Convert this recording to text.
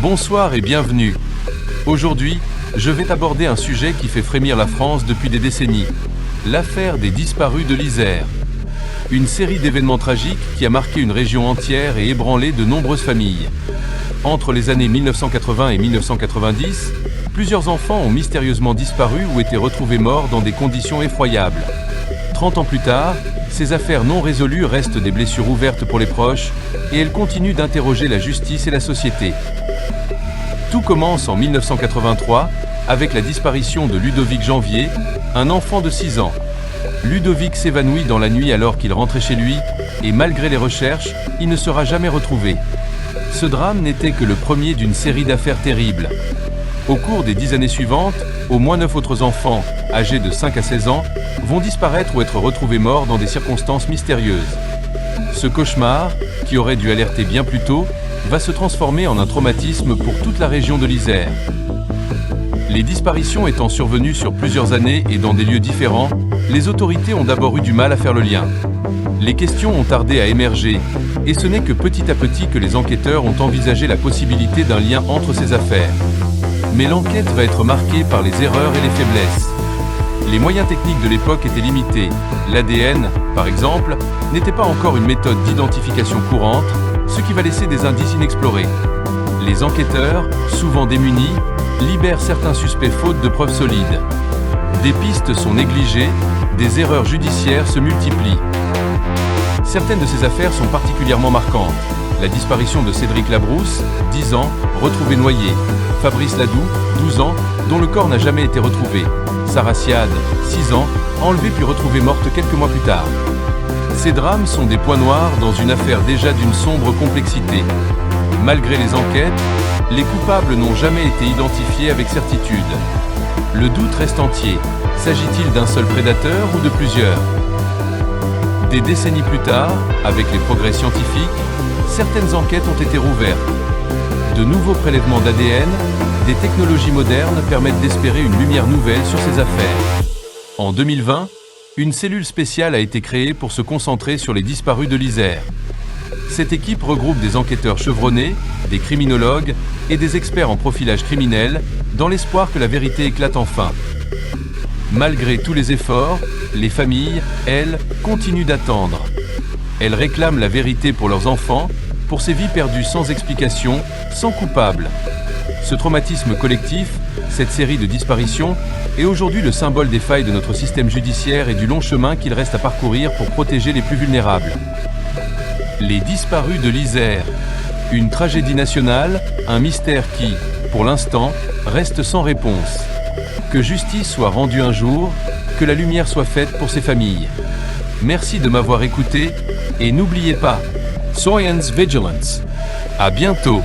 Bonsoir et bienvenue. Aujourd'hui, je vais aborder un sujet qui fait frémir la France depuis des décennies. L'affaire des disparus de l'Isère. Une série d'événements tragiques qui a marqué une région entière et ébranlé de nombreuses familles. Entre les années 1980 et 1990, plusieurs enfants ont mystérieusement disparu ou été retrouvés morts dans des conditions effroyables. 30 ans plus tard, ces affaires non résolues restent des blessures ouvertes pour les proches et elles continuent d'interroger la justice et la société. Tout commence en 1983 avec la disparition de Ludovic Janvier, un enfant de 6 ans. Ludovic s'évanouit dans la nuit alors qu'il rentrait chez lui et malgré les recherches, il ne sera jamais retrouvé. Ce drame n'était que le premier d'une série d'affaires terribles. Au cours des 10 années suivantes, au moins 9 autres enfants, âgés de 5 à 16 ans, vont disparaître ou être retrouvés morts dans des circonstances mystérieuses. Ce cauchemar, qui aurait dû alerter bien plus tôt, va se transformer en un traumatisme pour toute la région de l'Isère. Les disparitions étant survenues sur plusieurs années et dans des lieux différents, les autorités ont d'abord eu du mal à faire le lien. Les questions ont tardé à émerger, et ce n'est que petit à petit que les enquêteurs ont envisagé la possibilité d'un lien entre ces affaires. Mais l'enquête va être marquée par les erreurs et les faiblesses. Les moyens techniques de l'époque étaient limités. L'ADN, par exemple, n'était pas encore une méthode d'identification courante, ce qui va laisser des indices inexplorés. Les enquêteurs, souvent démunis, libèrent certains suspects faute de preuves solides. Des pistes sont négligées, des erreurs judiciaires se multiplient. Certaines de ces affaires sont particulièrement marquantes. La disparition de Cédric Labrousse, 10 ans, retrouvé noyé. Fabrice Ladoux, 12 ans, dont le corps n'a jamais été retrouvé. Sarah Siad, 6 ans, enlevée puis retrouvée morte quelques mois plus tard. Ces drames sont des points noirs dans une affaire déjà d'une sombre complexité. Malgré les enquêtes, les coupables n'ont jamais été identifiés avec certitude. Le doute reste entier. S'agit-il d'un seul prédateur ou de plusieurs ? Des décennies plus tard, avec les progrès scientifiques, certaines enquêtes ont été rouvertes. De nouveaux prélèvements d'ADN, des technologies modernes permettent d'espérer une lumière nouvelle sur ces affaires. En 2020, une cellule spéciale a été créée pour se concentrer sur les disparus de l'Isère. Cette équipe regroupe des enquêteurs chevronnés, des criminologues et des experts en profilage criminel, dans l'espoir que la vérité éclate enfin. Malgré tous les efforts, les familles, elles, continuent d'attendre. Elles réclament la vérité pour leurs enfants, pour ces vies perdues sans explication, sans coupable. Ce traumatisme collectif, cette série de disparitions, est aujourd'hui le symbole des failles de notre système judiciaire et du long chemin qu'il reste à parcourir pour protéger les plus vulnérables. Les disparus de l'Isère. Une tragédie nationale, un mystère qui, pour l'instant, reste sans réponse. Que justice soit rendue un jour, que la lumière soit faite pour ces familles. Merci de m'avoir écouté, et n'oubliez pas, Science Vigilance. À bientôt.